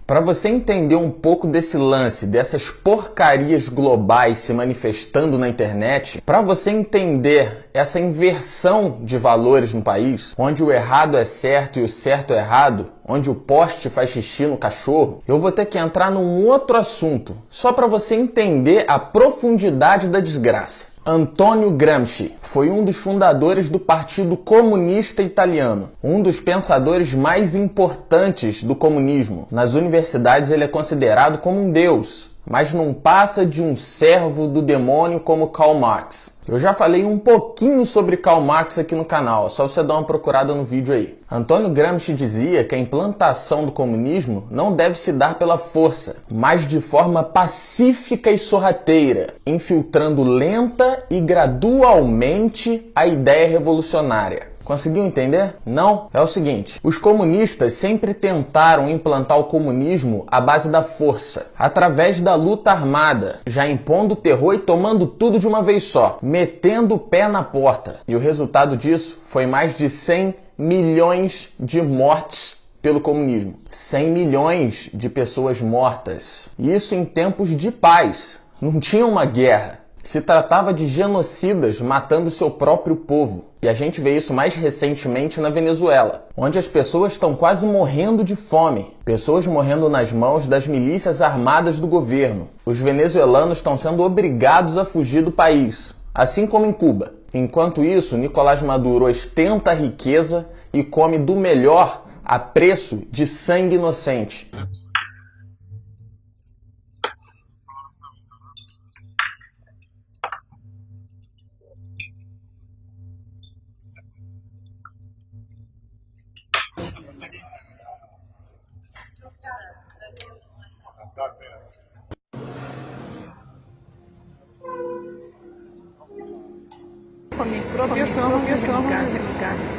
Para você entender um pouco desse lance, dessas porcarias globais se manifestando na internet, para você entender essa inversão de valores no país, onde o errado é certo e o certo é errado, onde o poste faz xixi no cachorro, eu vou ter que entrar num outro assunto, só para você entender a profundidade da desgraça. Antônio Gramsci foi um dos fundadores do Partido Comunista Italiano, um dos pensadores mais importantes do comunismo. Nas universidades ele é considerado como um deus, mas não passa de um servo do demônio como Karl Marx. Eu já falei um pouquinho sobre Karl Marx aqui no canal, só você dar uma procurada no vídeo aí. Antônio Gramsci dizia que a implantação do comunismo não deve se dar pela força, mas de forma pacífica e sorrateira, infiltrando lenta e gradualmente a ideia revolucionária. Conseguiu entender? Não? É o seguinte, os comunistas sempre tentaram implantar o comunismo à base da força, através da luta armada, já impondo terror e tomando tudo de uma vez só, metendo o pé na porta. E o resultado disso foi mais de 100 milhões de mortes pelo comunismo. 100 milhões de pessoas mortas. Isso em tempos de paz. Não tinha uma guerra. Se tratava de genocidas matando seu próprio povo. E a gente vê isso mais recentemente na Venezuela, onde as pessoas estão quase morrendo de fome. Pessoas morrendo nas mãos das milícias armadas do governo. Os venezuelanos estão sendo obrigados a fugir do país, assim como em Cuba. Enquanto isso, Nicolás Maduro ostenta a riqueza e come do melhor a preço de sangue inocente. Con mis propios ojos en mi casa.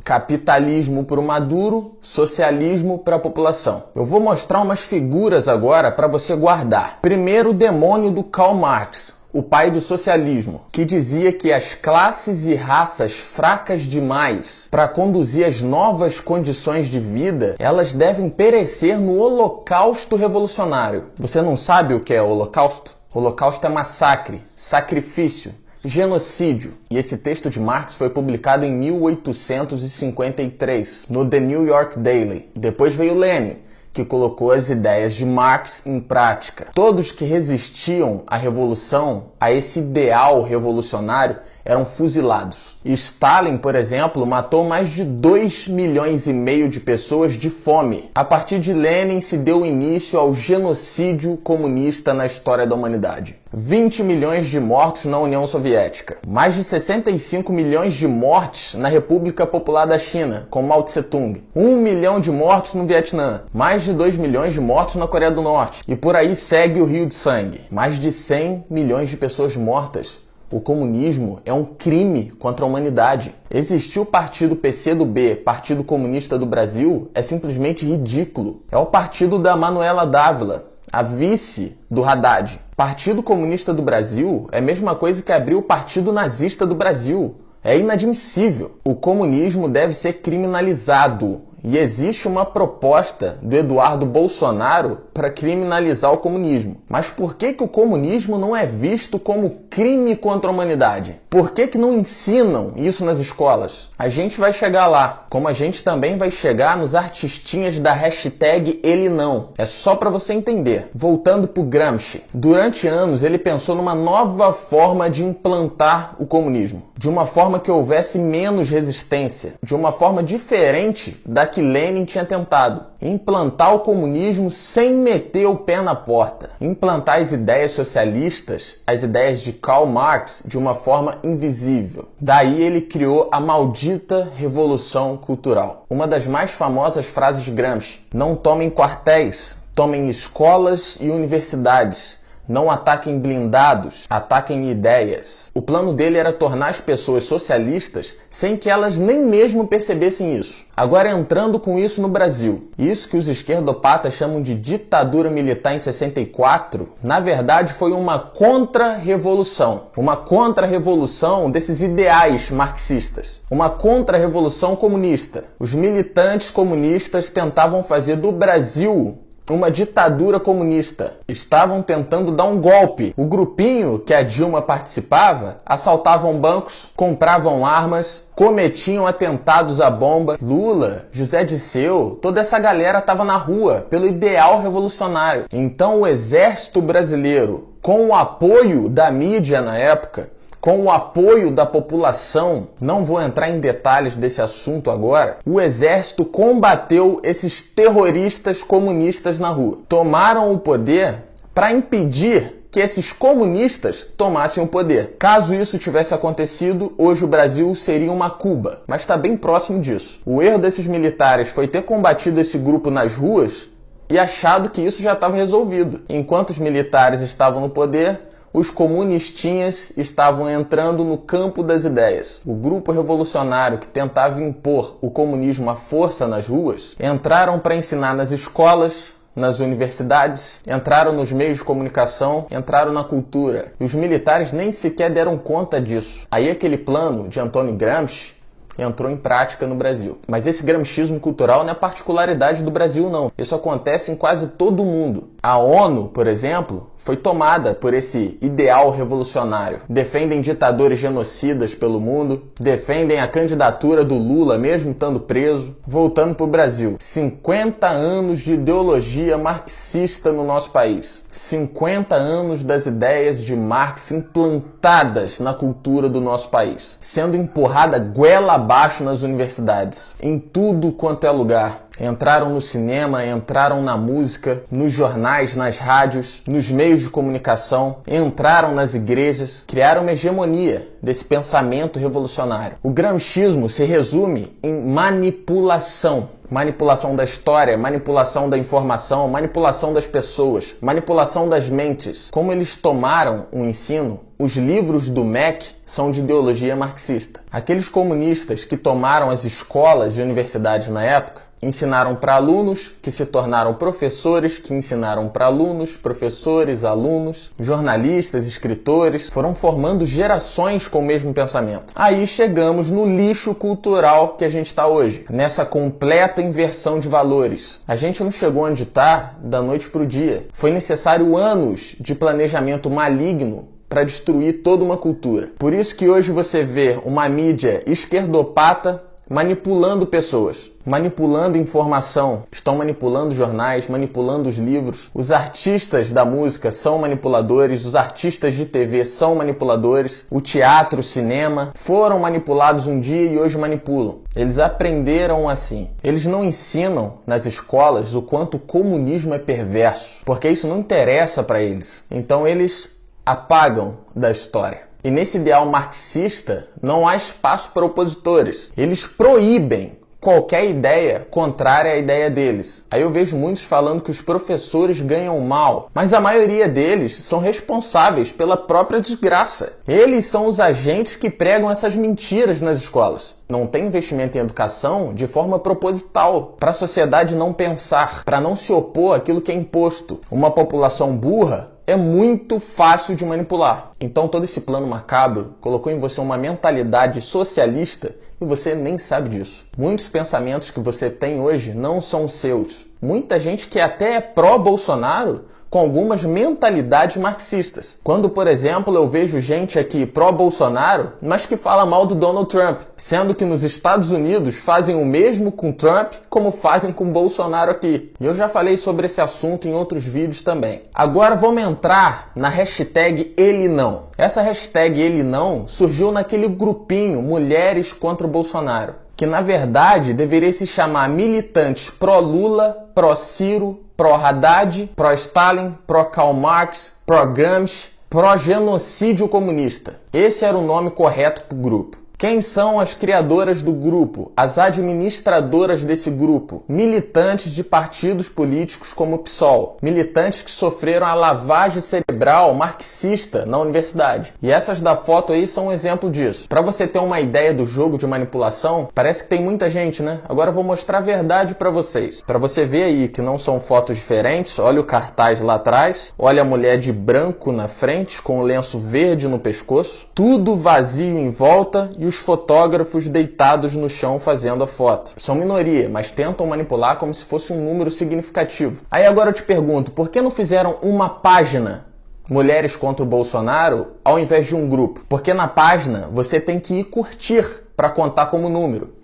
Capitalismo para o Maduro, socialismo para a população. Eu vou mostrar umas figuras agora para você guardar. Primeiro, o demônio do Karl Marx, o pai do socialismo, que dizia que as classes e raças fracas demais para conduzir as novas condições de vida, elas devem perecer no holocausto revolucionário. Você não sabe o que é holocausto? Holocausto é massacre, sacrifício, genocídio. E esse texto de Marx foi publicado em 1853, no The New York Daily. Depois veio Lenin, que colocou as ideias de Marx em prática. Todos que resistiam à revolução, a esse ideal revolucionário, eram fuzilados. Stalin, por exemplo, matou mais de 2,5 milhões de pessoas de fome. A partir de Lenin se deu início ao genocídio comunista na história da humanidade. 20 milhões de mortos na União Soviética. Mais de 65 milhões de mortes na República Popular da China, com Mao Tse-tung. 1 milhão de mortos no Vietnã. Mais de 2 milhões de mortos na Coreia do Norte. E por aí segue o rio de sangue. Mais de 100 milhões de pessoas mortas. O comunismo é um crime contra a humanidade. Existir o partido PCdoB, Partido Comunista do Brasil, é simplesmente ridículo. É o partido da Manuela Dávila, a vice do Haddad. Partido Comunista do Brasil é a mesma coisa que abrir o Partido Nazista do Brasil. É inadmissível. O comunismo deve ser criminalizado. E existe uma proposta do Eduardo Bolsonaro para criminalizar o comunismo. Mas por que o comunismo não é visto como crime contra a humanidade? Por que não ensinam isso nas escolas? A gente vai chegar lá, como a gente também vai chegar nos artistinhas da hashtag Ele Não. É só para você entender. Voltando para o Gramsci. Durante anos ele pensou numa nova forma de implantar o comunismo. De uma forma que houvesse menos resistência. De uma forma diferente da que Lenin tinha tentado. Implantar o comunismo sem meter o pé na porta. Implantar as ideias socialistas, as ideias de Karl Marx, de uma forma invisível. Daí ele criou a maldita Revolução Cultural. Uma das mais famosas frases de Gramsci: não tomem quartéis, tomem escolas e universidades. Não ataquem blindados, ataquem ideias. O plano dele era tornar as pessoas socialistas sem que elas nem mesmo percebessem isso. Agora entrando com isso no Brasil. Isso que os esquerdopatas chamam de ditadura militar em 64, na verdade foi uma contra-revolução. Uma contra-revolução desses ideais marxistas. Uma contra-revolução comunista. Os militantes comunistas tentavam fazer do Brasil uma ditadura comunista. Estavam tentando dar um golpe. O grupinho que a Dilma participava assaltavam bancos, compravam armas, cometiam atentados à bomba. Lula, José Disseu, toda essa galera estava na rua pelo ideal revolucionário. Então o exército brasileiro, com o apoio da mídia na época, com o apoio da população, não vou entrar em detalhes desse assunto agora, o exército combateu esses terroristas comunistas na rua. Tomaram o poder para impedir que esses comunistas tomassem o poder. Caso isso tivesse acontecido, hoje o Brasil seria uma Cuba, mas está bem próximo disso. O erro desses militares foi ter combatido esse grupo nas ruas e achado que isso já estava resolvido. Enquanto os militares estavam no poder, os comunistinhas estavam entrando no campo das ideias. O grupo revolucionário que tentava impor o comunismo à força nas ruas entraram para ensinar nas escolas, nas universidades, entraram nos meios de comunicação, entraram na cultura. E os militares nem sequer deram conta disso. Aí aquele plano de Antônio Gramsci entrou em prática no Brasil. Mas esse gramscismo cultural não é particularidade do Brasil, não. Isso acontece em quase todo o mundo. A ONU, por exemplo, foi tomada por esse ideal revolucionário. Defendem ditadores genocidas pelo mundo, defendem a candidatura do Lula, mesmo estando preso. Voltando para o Brasil, 50 anos de ideologia marxista no nosso país. 50 anos das ideias de Marx implantadas na cultura do nosso país, sendo empurrada goela abaixo nas universidades, em tudo quanto é lugar. Entraram no cinema, entraram na música, nos jornais, nas rádios, nos meios de comunicação, entraram nas igrejas, criaram uma hegemonia desse pensamento revolucionário. O gramscismo se resume em manipulação. Manipulação da história, manipulação da informação, manipulação das pessoas, manipulação das mentes. Como eles tomaram o ensino, os livros do MEC são de ideologia marxista. Aqueles comunistas que tomaram as escolas e universidades na época ensinaram para alunos, que se tornaram professores, que ensinaram para alunos, professores, alunos, jornalistas, escritores, foram formando gerações com o mesmo pensamento. Aí chegamos no lixo cultural que a gente está hoje, nessa completa inversão de valores. A gente não chegou onde está da noite para o dia. Foi necessário anos de planejamento maligno para destruir toda uma cultura. Por isso que hoje você vê uma mídia esquerdopata manipulando pessoas, manipulando informação, estão manipulando jornais, manipulando os livros. Os artistas da música são manipuladores, os artistas de TV são manipuladores, o teatro, o cinema foram manipulados um dia e hoje manipulam. Eles aprenderam assim. Eles não ensinam nas escolas o quanto o comunismo é perverso, porque isso não interessa para eles. Então eles apagam da história. E nesse ideal marxista não há espaço para opositores. Eles proíbem qualquer ideia contrária à ideia deles. Aí eu vejo muitos falando que os professores ganham mal, mas a maioria deles são responsáveis pela própria desgraça. Eles são os agentes que pregam essas mentiras nas escolas. Não tem investimento em educação de forma proposital, para a sociedade não pensar, para não se opor àquilo que é imposto. Uma população burra é muito fácil de manipular. Então todo esse plano macabro colocou em você uma mentalidade socialista e você nem sabe disso. Muitos pensamentos que você tem hoje não são seus. Muita gente que até é pró-Bolsonaro com algumas mentalidades marxistas. Quando, por exemplo, eu vejo gente aqui pró-Bolsonaro, mas que fala mal do Donald Trump, sendo que nos Estados Unidos fazem o mesmo com Trump como fazem com Bolsonaro aqui. E eu já falei sobre esse assunto em outros vídeos também. Agora vamos entrar na hashtag Ele Não. Essa hashtag Ele Não surgiu naquele grupinho Mulheres contra o Bolsonaro, que na verdade deveria se chamar militantes pró-Lula, pró-Ciro, pró-Haddad, pró-Stalin, pró-Karl Marx, pró-Gramsci, pró-genocídio comunista. Esse era o nome correto para o grupo. Quem são as criadoras do grupo, as administradoras desse grupo? Militantes de partidos políticos como o PSOL, militantes que sofreram a lavagem cerebral marxista na universidade. E essas da foto aí são um exemplo disso. Para você ter uma ideia do jogo de manipulação, parece que tem muita gente, né? Agora eu vou mostrar a verdade para vocês. Para você ver aí que não são fotos diferentes, olha o cartaz lá atrás, olha a mulher de branco na frente com um lenço verde no pescoço, tudo vazio em volta e os fotógrafos deitados no chão fazendo a foto. São minoria, mas tentam manipular como se fosse um número significativo. Aí agora eu te pergunto, por que não fizeram uma página Mulheres contra o Bolsonaro ao invés de um grupo? Porque na página você tem que ir curtir para contar como número.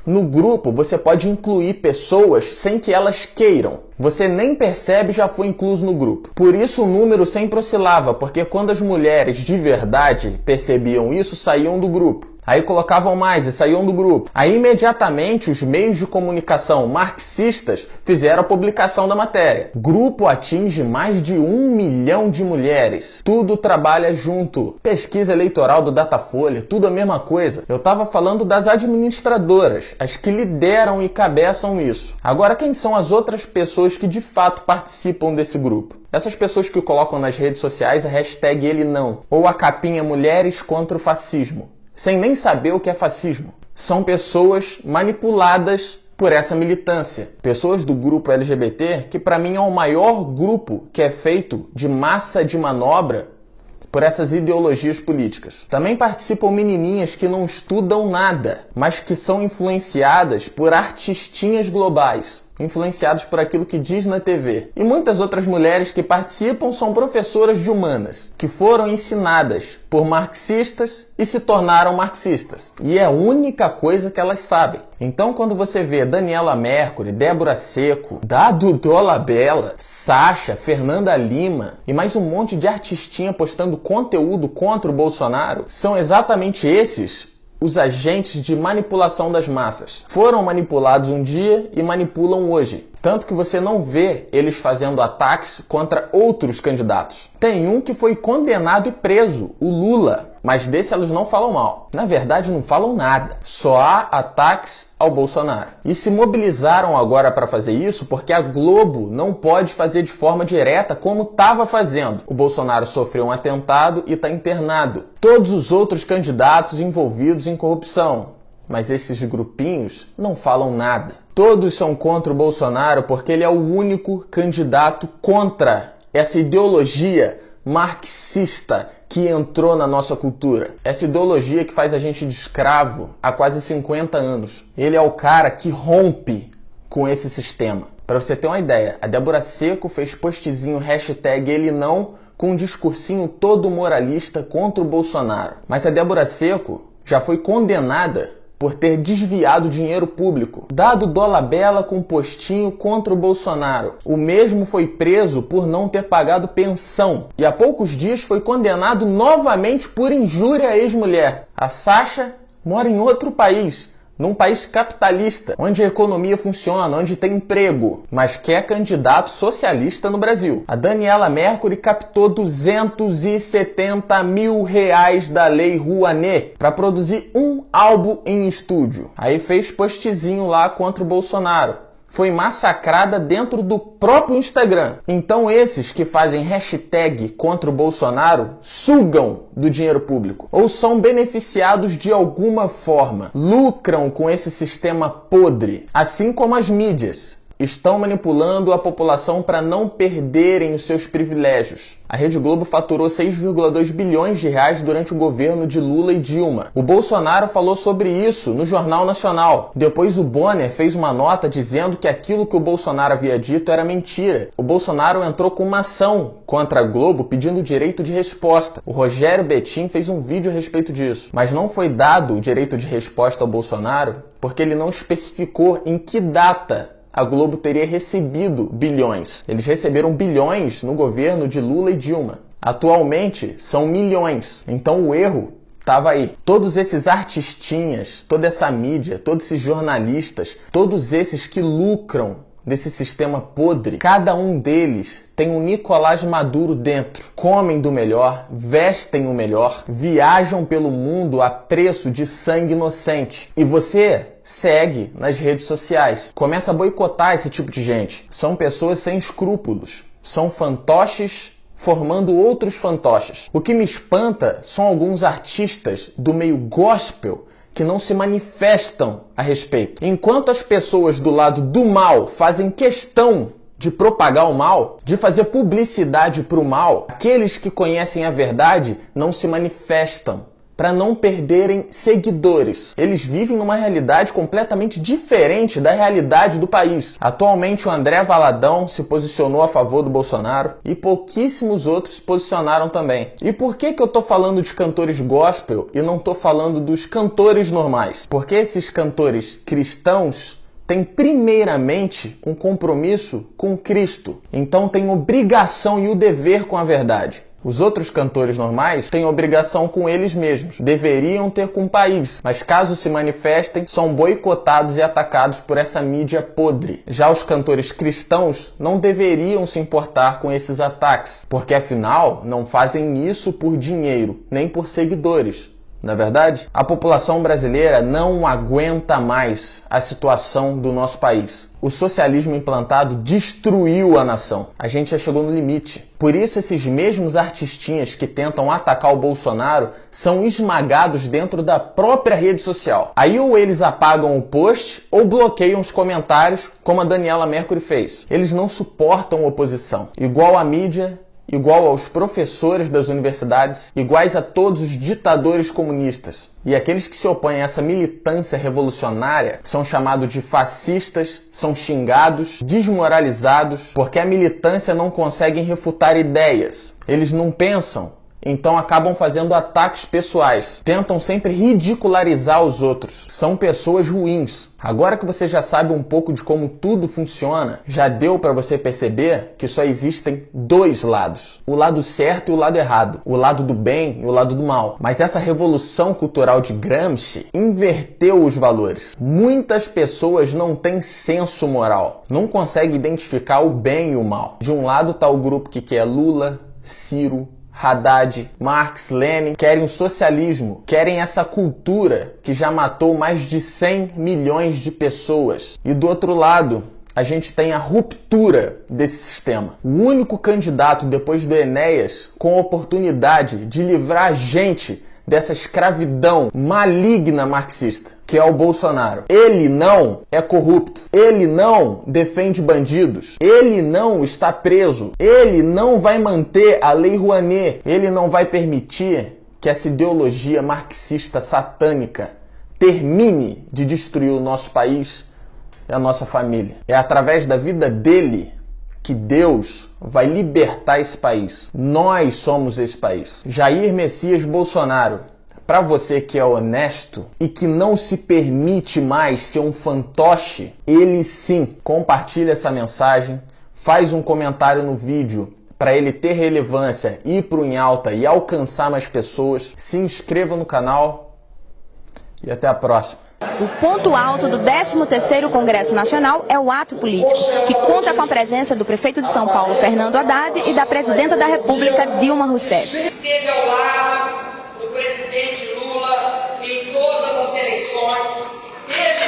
No grupo você pode incluir pessoas sem que elas queiram. Você nem percebe e já foi incluso no grupo. Por isso o número sempre oscilava, porque quando as mulheres de verdade percebiam isso, saíam do grupo. Aí colocavam mais e saíam do grupo. Aí imediatamente os meios de comunicação marxistas fizeram a publicação da matéria. Grupo atinge mais de 1 milhão de mulheres. Tudo trabalha junto. Pesquisa eleitoral do Datafolha, tudo a mesma coisa. Eu estava falando das administradoras, as que lideram e cabeçam isso. Agora quem são as outras pessoas que de fato participam desse grupo? Essas pessoas que colocam nas redes sociais a hashtag ele não, ou a capinha Mulheres contra o Fascismo, sem nem saber o que é fascismo. São pessoas manipuladas por essa militância. Pessoas do grupo LGBT, que para mim é o maior grupo que é feito de massa de manobra por essas ideologias políticas. Também participam menininhas que não estudam nada, mas que são influenciadas por artistinhas globais, influenciadas por aquilo que diz na TV. E muitas outras mulheres que participam são professoras de humanas, que foram ensinadas por marxistas e se tornaram marxistas. E é a única coisa que elas sabem. Então quando você vê Daniela Mercury, Débora Seco, Dado Dolabella, Sasha, Fernanda Lima e mais um monte de artistinha postando conteúdo contra o Bolsonaro, são exatamente esses os agentes de manipulação das massas. Foram manipulados um dia e manipulam hoje. Tanto que você não vê eles fazendo ataques contra outros candidatos. Tem um que foi condenado e preso, o Lula. Mas desse elas não falam mal. Na verdade, não falam nada. Só há ataques ao Bolsonaro. E se mobilizaram agora para fazer isso porque a Globo não pode fazer de forma direta como estava fazendo. O Bolsonaro sofreu um atentado e está internado. Todos os outros candidatos envolvidos em corrupção. Mas esses grupinhos não falam nada. Todos são contra o Bolsonaro porque ele é o único candidato contra essa ideologia marxista que entrou na nossa cultura. Essa ideologia que faz a gente de escravo há quase 50 anos. Ele é o cara que rompe com esse sistema. Para você ter uma ideia, a Débora Seco fez postzinho hashtag ele não com um discursinho todo moralista contra o Bolsonaro. Mas a Débora Seco já foi condenada por ter desviado dinheiro público. Dado Dolabella com postinho contra o Bolsonaro. O mesmo foi preso por não ter pagado pensão. E há poucos dias foi condenado novamente por injúria à ex-mulher. A Sasha mora em outro país. Num país capitalista, onde a economia funciona, onde tem emprego, mas quer candidato socialista no Brasil. A Daniela Mercury captou 270 mil reais da Lei Rouanet para produzir um álbum em estúdio. Aí fez postzinho lá contra o Bolsonaro. Foi massacrada dentro do próprio Instagram. Então esses que fazem hashtag contra o Bolsonaro sugam do dinheiro público ou são beneficiados de alguma forma, lucram com esse sistema podre, assim como as mídias. Estão manipulando a população para não perderem os seus privilégios. A Rede Globo faturou 6,2 bilhões de reais durante o governo de Lula e Dilma. O Bolsonaro falou sobre isso no Jornal Nacional. Depois o Bonner fez uma nota dizendo que aquilo que o Bolsonaro havia dito era mentira. O Bolsonaro entrou com uma ação contra a Globo pedindo direito de resposta. O Rogério Betim fez um vídeo a respeito disso. Mas não foi dado o direito de resposta ao Bolsonaro porque ele não especificou em que data a Globo teria recebido bilhões. Eles receberam bilhões no governo de Lula e Dilma. Atualmente são milhões. Então o erro estava aí. Todos esses artistinhas, toda essa mídia, todos esses jornalistas, todos esses que lucram desse sistema podre, cada um deles tem um Nicolás Maduro dentro. Comem do melhor, vestem o melhor, viajam pelo mundo a preço de sangue inocente. E você segue nas redes sociais. Começa a boicotar esse tipo de gente. São pessoas sem escrúpulos. São fantoches formando outros fantoches. O que me espanta são alguns artistas do meio gospel que não se manifestam a respeito. Enquanto as pessoas do lado do mal fazem questão de propagar o mal, de fazer publicidade para o mal, aqueles que conhecem a verdade não se manifestam para não perderem seguidores. Eles vivem numa realidade completamente diferente da realidade do país. Atualmente o André Valadão se posicionou a favor do Bolsonaro e pouquíssimos outros se posicionaram também. E por que eu tô falando de cantores gospel e não tô falando dos cantores normais? Porque esses cantores cristãos têm primeiramente um compromisso com Cristo. Então têm obrigação e o dever com a verdade. Os outros cantores normais têm obrigação com eles mesmos, deveriam ter com o país, mas caso se manifestem, são boicotados e atacados por essa mídia podre. Já os cantores cristãos não deveriam se importar com esses ataques, porque afinal não fazem isso por dinheiro, nem por seguidores. Não é verdade? A população brasileira não aguenta mais a situação do nosso país. O socialismo implantado destruiu a nação. A gente já chegou no limite. Por isso esses mesmos artistinhas que tentam atacar o Bolsonaro são esmagados dentro da própria rede social. Aí ou eles apagam o post ou bloqueiam os comentários, como a Daniela Mercury fez. Eles não suportam oposição. Igual a mídia, igual aos professores das universidades, iguais a todos os ditadores comunistas. E aqueles que se opõem a essa militância revolucionária são chamados de fascistas, são xingados, desmoralizados, porque a militância não consegue refutar ideias. Eles não pensam, então acabam fazendo ataques pessoais. Tentam sempre ridicularizar os outros. São pessoas ruins. Agora que você já sabe um pouco de como tudo funciona, já deu para você perceber que só existem dois lados. O lado certo e o lado errado. O lado do bem e o lado do mal. Mas essa revolução cultural de Gramsci inverteu os valores. Muitas pessoas não têm senso moral. Não conseguem identificar o bem e o mal. De um lado está o grupo que quer Lula, Ciro, Haddad, Marx, Lenin, querem o socialismo, querem essa cultura que já matou mais de 100 milhões de pessoas. E do outro lado, a gente tem a ruptura desse sistema. O único candidato depois do Enéas com a oportunidade de livrar a gente dessa escravidão maligna marxista, que é o Bolsonaro. Ele não é corrupto, ele não defende bandidos, ele não está preso, ele não vai manter a Lei Rouanet, ele não vai permitir que essa ideologia marxista satânica termine de destruir o nosso país e a nossa família. É através da vida dele que Deus vai libertar esse país. Nós somos esse país. Jair Messias Bolsonaro, para você que é honesto e que não se permite mais ser um fantoche, ele sim, compartilha essa mensagem, faz um comentário no vídeo para ele ter relevância, ir pro em alta e alcançar mais pessoas. Se inscreva no canal e até a próxima. O ponto alto do 13º Congresso Nacional é o ato político, que conta com a presença do prefeito de São Paulo, Fernando Haddad, e da presidenta da República, Dilma Rousseff. Esteve ao lado do presidente Lula em todas as eleições, desde